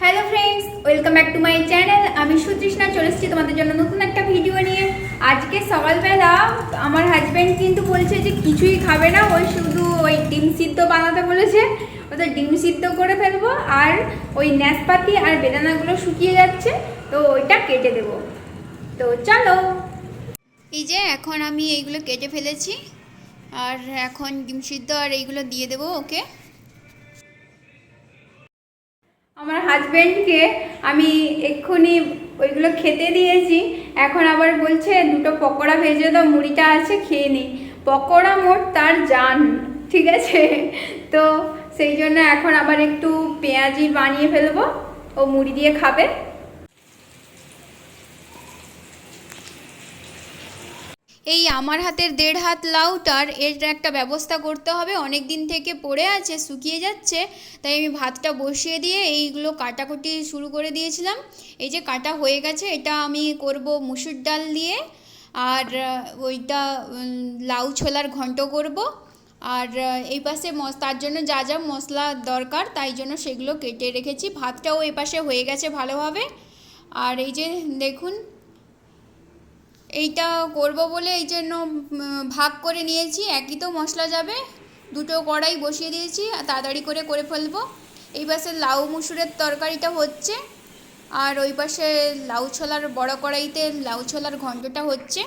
Hello friends, welcome back to my channel. আমি সুতৃষ্ণা চলে এসেছি তোমাদের জন্য নতুন একটা ভিডিও নিয়ে। আজকে সকালবেলা আমার হাজব্যান্ড কিন্তু বলছে যে কিছুই খাবে না, ওই শুধু ওই ডিম সিদ্ধ বানাতে বলেছে। ওদের ডিম সিদ্ধ করে ফেলবো, আর ওই নাশপাতি আর বেদানাগুলো শুকিয়ে যাচ্ছে, তো ওইটা কেটে দেবো। তো চলো, এই যে এখন আমি এইগুলো কেটে ফেলেছি, আর এখন ডিম সিদ্ধ আর এইগুলো দিয়ে দেবো ওকে। আমার হাজব্যান্ডকে আমি এক্ষুনি ওইগুলো খেতে দিয়েছি, এখন আবার বলছে দুটো পকোড়া ভেজে দাও, মুড়িটা আছে খেয়ে নিই। পকোড়া মোট তার জান, ঠিক আছে? তো সেই জন্য এখন আবার একটু পেঁয়াজি বানিয়ে ফেলবো, ও মুড়ি দিয়ে খাবে। এই আমার হাতের 1.5 হাত লাউটার এর একটা ব্যবস্থা করতে হবে, অনেক দিন থেকে পড়ে আছে, শুকিয়ে যাচ্ছে। তাই আমি ভাতটা বসিয়ে দিয়ে এইগুলো কাটাকুটি শুরু করে দিয়েছিলাম। এই যে কাটা হয়ে গেছে, এটা আমি করব মুসুর ডাল দিয়ে, আর ওইটা লাউ ছোলার ঘন্ট করব। আর এই পাশে তার জন্য যা যা মশলা দরকার তাই জন্য সেগুলো কেটে রেখেছি। ভাতটাও এ পাশে হয়ে গেছে ভালোভাবে। আর এই যে দেখুন, এইটা করব বলে এই জন্য ভাগ করে নিয়েছি, একই তো মশলা যাবে। দুটো কড়াই বসিয়ে দিয়েছি, তাড়াতাড়ি করে করে ফেলবো। এই পাশে লাউ মুসুরের তরকারিটা হচ্ছে, আর ওই পাশে লাউ ছোলার বড় কড়াইতে লাউ ছোলার ঘন্টটা হচ্ছে।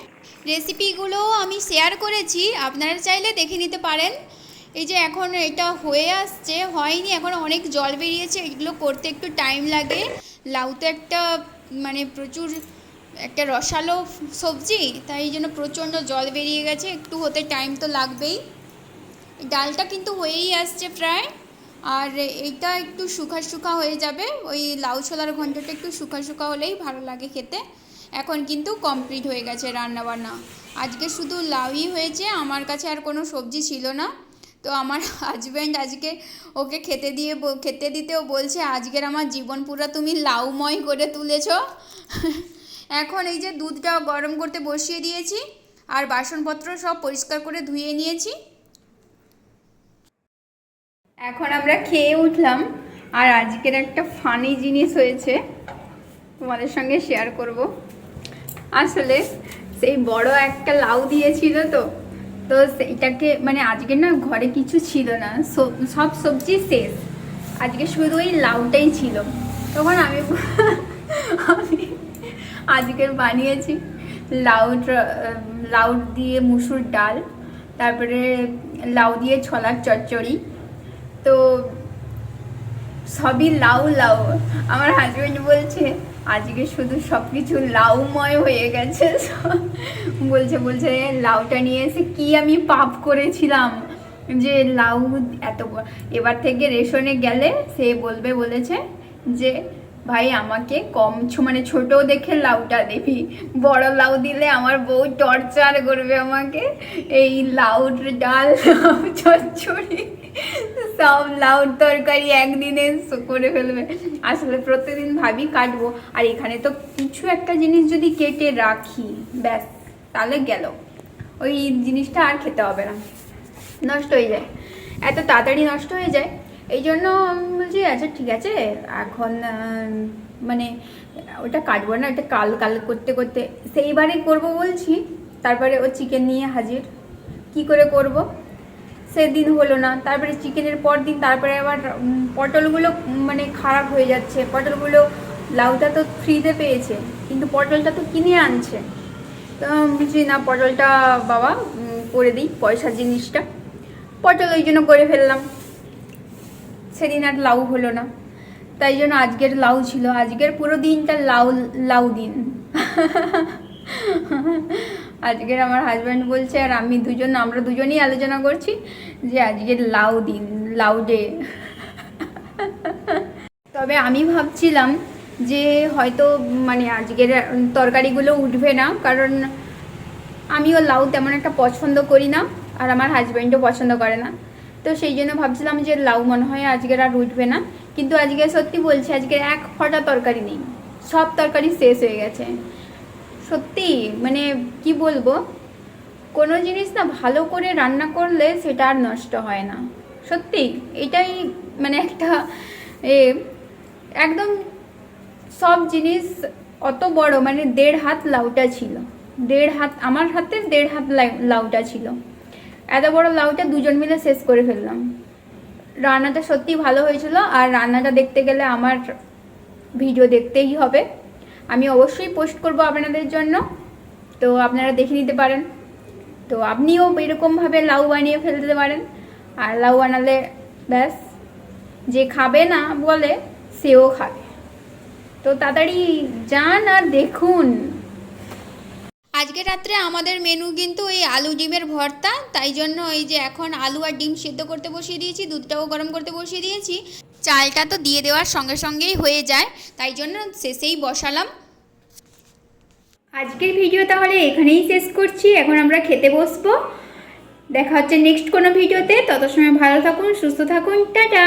রেসিপিগুলো আমি শেয়ার করেছি, আপনারা চাইলে দেখে নিতে পারেন। এই যে এখন এটা হয়ে আসছে, হয়নি এখন, অনেক জল বেরিয়েছে, এগুলো করতে একটু টাইম লাগে। লাউ তো একটা প্রচুর একটা রসালো সবজি, তাই এই জন্য প্রচণ্ড জল বেরিয়ে গেছে, একটু হতে টাইম তো লাগবেই। ডালটা কিন্তু হয়েই আসছে প্রায়, আর এইটা একটু শুকা শুকা হয়ে যাবে। ওই লাউ ছোলার ঘন্টটা একটু শুকা শুকা হলেই ভালো লাগে খেতে। এখন কিন্তু কমপ্লিট হয়ে গেছে রান্নাবান্না। আজকে শুধু লাউই হয়েছে, আমার কাছে আর কোনো সবজি ছিল না। তো আমার হাজব্যান্ড আজকে ওকে খেতে দিতেও বলছে, আজকের আমার জীবন পুরো তুমি লাউময় করে তুলেছো। এখন এই যে দুধটা গরম করতে বসিয়ে দিয়েছি, আর বাসনপত্র সব পরিষ্কার করে ধুয়ে নিয়েছি। এখন আমরা খেয়ে উঠলাম, আর আজকের একটা ফানি জিনিস হয়েছে, তোমাদের সঙ্গে শেয়ার করব। আসলে সেই বড় একটা লাউ দিয়েছিল, তো তো সেইটাকে আজকে না ঘরে কিছু ছিল না, সব সবজি শেষ, আজকে শুধু ওই লাউটাই ছিল। তখন আমি আজকের বানিয়েছি লাউ দিয়ে মুসুর ডাল, তারপরে লাউ দিয়ে ছোলার চচ্চড়ি। তো সবই লাউ লাউ। আমার হাজব্যান্ড বলছে আজকে শুধু সব কিছু লাউময় হয়ে গেছে। বলছে লাউটা নিয়ে এসে কি আমি পাপ করেছিলাম যে লাউ এত। এবার থেকে রেশনে গেলে সে বলেছে যে ভাই আমাকে কম ছোট দেখে লাউটা দিবি, বড় লাউ দিলে আমার বউ টর্চার করবে আমাকে। এই লাউর ডাল, লাউ চচ্চড়ি, সব লাউর তরকারি একদিনে করে ফেলবে। আসলে প্রত্যেকদিন ভাবি কাটবো, আর এখানে তো কিছু একটা জিনিস যদি কেটে রাখি ব্যাস, তাহলে গেল, ওই জিনিসটা আর খেতে হবে না, নষ্ট হয়ে যায়, এত তাড়াতাড়ি নষ্ট হয়ে যায়। এই জন্য আমি বলছি আচ্ছা ঠিক আছে, এখন ওটা কাটবো না, ওটা কাল করতে করতে সেইবারে করব বলছি। তারপরে ও চিকেন নিয়ে হাজির, কি করে করব সেদিন হলো না। তারপরে চিকেনের পর দিন, তারপরে আবার পটলগুলো খারাপ হয়ে যাচ্ছে। পটলগুলো, লাউটা তো ফ্রিতে পেয়েছে, কিন্তু পটলটা তো কিনে আনছে। তো বুঝি না, পটলটা বাবা করে দিই, পয়সার জিনিসটা। পটল ওই জন্য করে ফেললাম, সেদিন আর লাউ হলো না। তাই জন্য আজকের লাউ ছিল, আজকের পুরো দিনটা লাউ দিন। আজকের আমার হাজব্যান্ড বলছে, আর আমরা দুজনেই আলোচনা করছি যে আজকের লাউ দিন, লাউ ডে। তবে আমি ভাবছিলাম যে হয়তো আজকের তরকারিগুলো উঠবে না, কারণ আমিও লাউ তেমন একটা পছন্দ করি না, আর আমার হাজব্যান্ডও পছন্দ করে না। তো সেই জন্য ভাবছিলাম যে লাউ মনে হয় আজকের আর উঠবে না। কিন্তু আজকে সত্যি বলছি, আজকে এক ফোঁটা তরকারি নেই, সব তরকারি শেষ হয়ে গেছে। সত্যি কি বলবো, কোনো জিনিস না ভালো করে রান্না করলে সেটা আর নষ্ট হয় না। সত্যি এটাই একটা একদম সব জিনিস অত বড়, মানে 1.5 হাত লাউটা ছিল, 1.5 হাত, আমার হাতে 1.5 হাত লাউটা ছিল। এত বড় লাউটা দুজন মিলে শেষ করে ফেললাম। রান্নাটা সত্যি ভালো হয়েছিল, আর রান্নাটা দেখতে গেলে আমার ভিডিও দেখতেই হবে, আমি অবশ্যই পোস্ট করব আপনাদের জন্য, তো আপনারা দেখে নিতে পারেন। তো আপনিও এরকমভাবে লাউ বানিয়ে ফেলতে পারেন, আর লাউ বানালে ব্যাস, যে খাবে না বলে সেও খাবে। তো তাড়াতাড়ি যান আর দেখুন। আজকে রাত্রে আমাদের মেনু কিন্তু এই আলু ডিমের ভর্তা, তাই জন্য এই যে এখন আলু আর ডিম সিদ্ধ করতে বসিয়ে দিয়েছি, দুধটাও গরম করতে বসিয়ে দিয়েছি। চালটা তো দিয়ে দেওয়ার সঙ্গে সঙ্গেই হয়ে যায়, তাই জন্য শেষেই বসালাম। আজকের ভিডিও তাহলে এখানেই শেষ করছি, এখন আমরা খেতে বসবো। দেখা হচ্ছে নেক্সট কোনো ভিডিওতে, তত সময় ভালো থাকুন, সুস্থ থাকুন, টাটা।